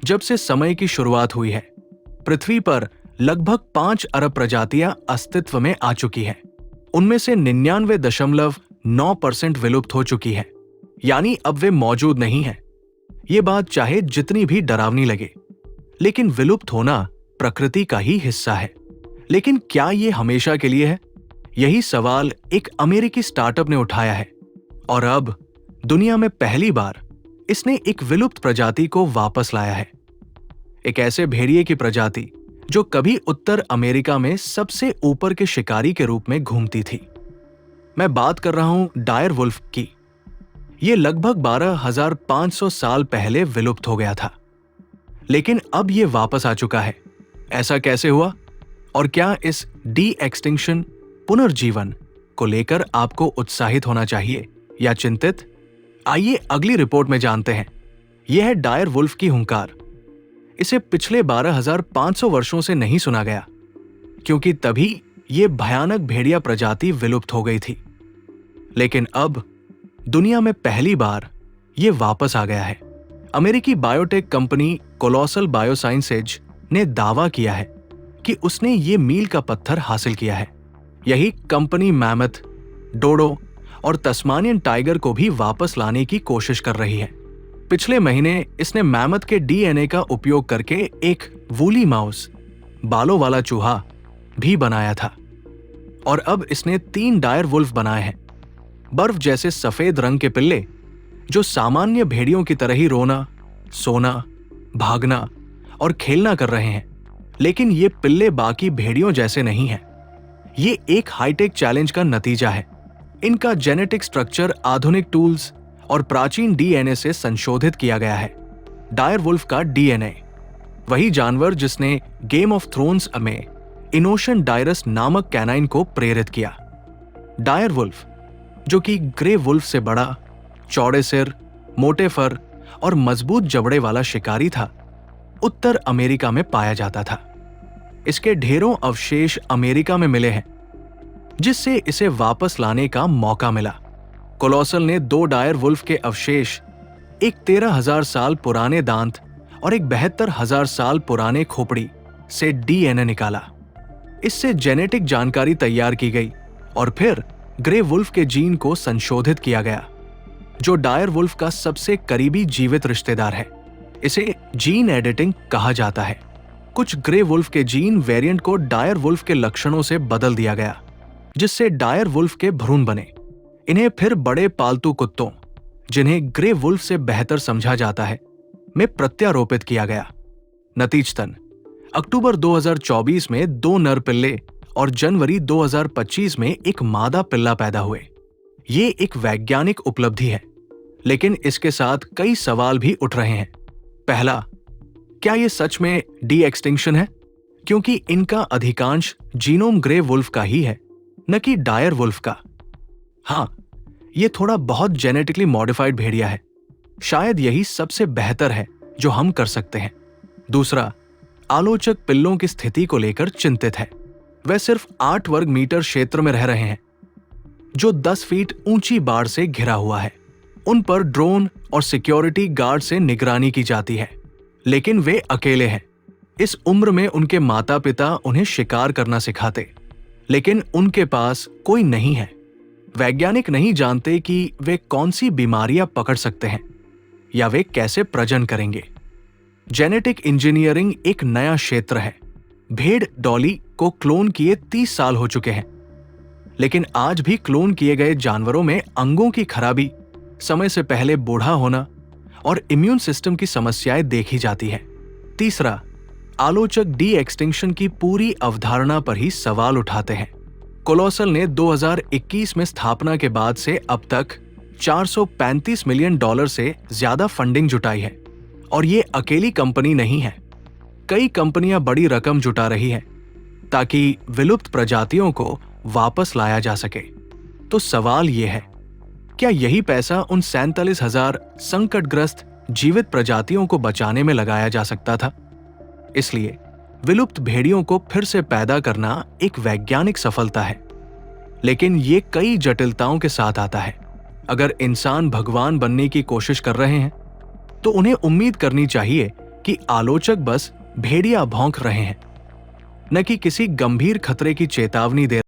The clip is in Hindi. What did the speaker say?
जब से समय की शुरुआत हुई है, पृथ्वी पर लगभग 5 अरब प्रजातियां अस्तित्व में आ चुकी हैं। उनमें से 99.9% विलुप्त हो चुकी है, यानी अब वे मौजूद नहीं है। ये बात चाहे जितनी भी डरावनी लगे, लेकिन विलुप्त होना प्रकृति का ही हिस्सा है। लेकिन क्या ये हमेशा के लिए है? यही सवाल एक अमेरिकी स्टार्टअप ने उठाया है और अब दुनिया में पहली बार इसने एक विलुप्त प्रजाति को वापस लाया है। एक ऐसे भेड़िए की प्रजाति जो कभी उत्तर अमेरिका में सबसे ऊपर के शिकारी के रूप में घूमती थी। मैं बात कर रहा हूं डायर वुल्फ की। यह लगभग 12,500 साल पहले विलुप्त हो गया था, लेकिन अब यह वापस आ चुका है। ऐसा कैसे हुआ और क्या इस डी एक्सटिंक्शन पुनर्जीवन को लेकर आपको उत्साहित होना चाहिए या चिंतित? आइए अगली रिपोर्ट में जानते हैं। यह है डायर वुल्फ की हुंकार। इसे पिछले 12,500 वर्षों से नहीं सुना गया, क्योंकि तभी यह भयानक भेड़िया प्रजाति विलुप्त हो गई थी। लेकिन अब दुनिया में पहली बार यह वापस आ गया है। अमेरिकी बायोटेक कंपनी कोलोसल बायोसाइंसेज ने दावा किया है कि उसने ये मील का पत्थर हासिल किया है। यही कंपनी मैमथ, डोडो और तस्मानियन टाइगर को भी वापस लाने की कोशिश कर रही है। पिछले महीने इसने मैमथ के डीएनए का उपयोग करके एक वूली माउस, बालों वाला चूहा भी बनाया था और अब इसने 3 डायर वुल्फ बनाए हैं। बर्फ जैसे सफेद रंग के पिल्ले जो सामान्य भेड़ियों की तरह ही रोना, सोना, भागना और खेलना कर रहे हैं। लेकिन ये पिल्ले बाकी भेड़ियों जैसे नहीं हैं। ये एक हाईटेक चैलेंज का नतीजा है। इनका जेनेटिक स्ट्रक्चर आधुनिक टूल्स और प्राचीन डीएनए से संशोधित किया गया है। डायर वुल्फ का डीएनए, वही जानवर जिसने गेम ऑफ थ्रोन्स में इनोशन डायरस नामक कैनाइन को प्रेरित किया। डायर वुल्फ, जो कि ग्रे वुल्फ से बड़ा, चौड़े सिर, मोटे फर और मजबूत जबड़े वाला शिकारी था, उत्तर अमेरिका में पाया जाता था। इसके ढेरों अवशेष अमेरिका में मिले हैं, जिससे इसे वापस लाने का मौका मिला। कोलोसल ने 2 डायर वुल्फ के अवशेष, एक 13,000 साल पुराने दांत और एक 72,000 साल पुराने खोपड़ी से डीएनए निकाला। इससे जेनेटिक जानकारी तैयार की गई और फिर ग्रे वुल्फ के जीन को संशोधित किया गया, जो डायर वुल्फ का सबसे करीबी जीवित रिश्तेदार है। इसे जीन एडिटिंग कहा जाता है। कुछ ग्रे वुल्फ के जीन वेरिएंट को डायर वुल्फ के लक्षणों से बदल दिया गया, जिससे डायर वुल्फ के भ्रूण बने। इन्हें फिर बड़े पालतू कुत्तों, जिन्हें ग्रे वुल्फ से बेहतर समझा जाता है, में प्रत्यारोपित किया गया। नतीजतन अक्टूबर 2024 में 2 नर पिल्ले और जनवरी 2025 में एक मादा पिल्ला पैदा हुए। ये एक वैज्ञानिक उपलब्धि है, लेकिन इसके साथ कई सवाल भी उठ रहे हैं। पहला, क्या ये सच में डी एक्सटिंक्शन है? क्योंकि इनका अधिकांश जीनोम ग्रे वुल्फ का ही है, न कि डायर वुल्फ का। हाँ, ये थोड़ा बहुत जेनेटिकली मॉडिफाइड भेड़िया है। शायद यही सबसे बेहतर है जो हम कर सकते हैं। दूसरा, आलोचक पिल्लों की स्थिति को लेकर चिंतित है। वे सिर्फ 8 वर्ग मीटर क्षेत्र में रह रहे हैं, जो 10 फीट ऊंची बाड़ से घिरा हुआ है। उन पर ड्रोन और सिक्योरिटी गार्ड से निगरानी की जाती है, लेकिन वे अकेले हैं। इस उम्र में उनके माता पिता उन्हें शिकार करना सिखाते, लेकिन उनके पास कोई नहीं है। वैज्ञानिक नहीं जानते कि वे कौन सी बीमारियां पकड़ सकते हैं या वे कैसे प्रजनन करेंगे। जेनेटिक इंजीनियरिंग एक नया क्षेत्र है। भेड़ डॉली को क्लोन किए 30 साल हो चुके हैं, लेकिन आज भी क्लोन किए गए जानवरों में अंगों की खराबी, समय से पहले बूढ़ा होना और इम्यून सिस्टम की समस्याएं देखी जाती हैं। तीसरा, आलोचक डी एक्सटिंक्शन की पूरी अवधारणा पर ही सवाल उठाते हैं। कोलोसल ने 2021 में स्थापना के बाद से अब तक $435 मिलियन से ज्यादा फंडिंग जुटाई है, और ये अकेली कंपनी नहीं है। कई कंपनियां बड़ी रकम जुटा रही हैं ताकि विलुप्त प्रजातियों को वापस लाया जा सके। तो सवाल ये है, क्या यही पैसा उन 47,000 संकटग्रस्त जीवित प्रजातियों को बचाने में लगाया जा सकता था? इसलिए विलुप्त भेड़ियों को फिर से पैदा करना एक वैज्ञानिक सफलता है, लेकिन ये कई जटिलताओं के साथ आता है। अगर इंसान भगवान बनने की कोशिश कर रहे हैं, तो उन्हें उम्मीद करनी चाहिए कि आलोचक बस भेड़िया भौंक रहे हैं, न कि किसी गंभीर खतरे की चेतावनी दे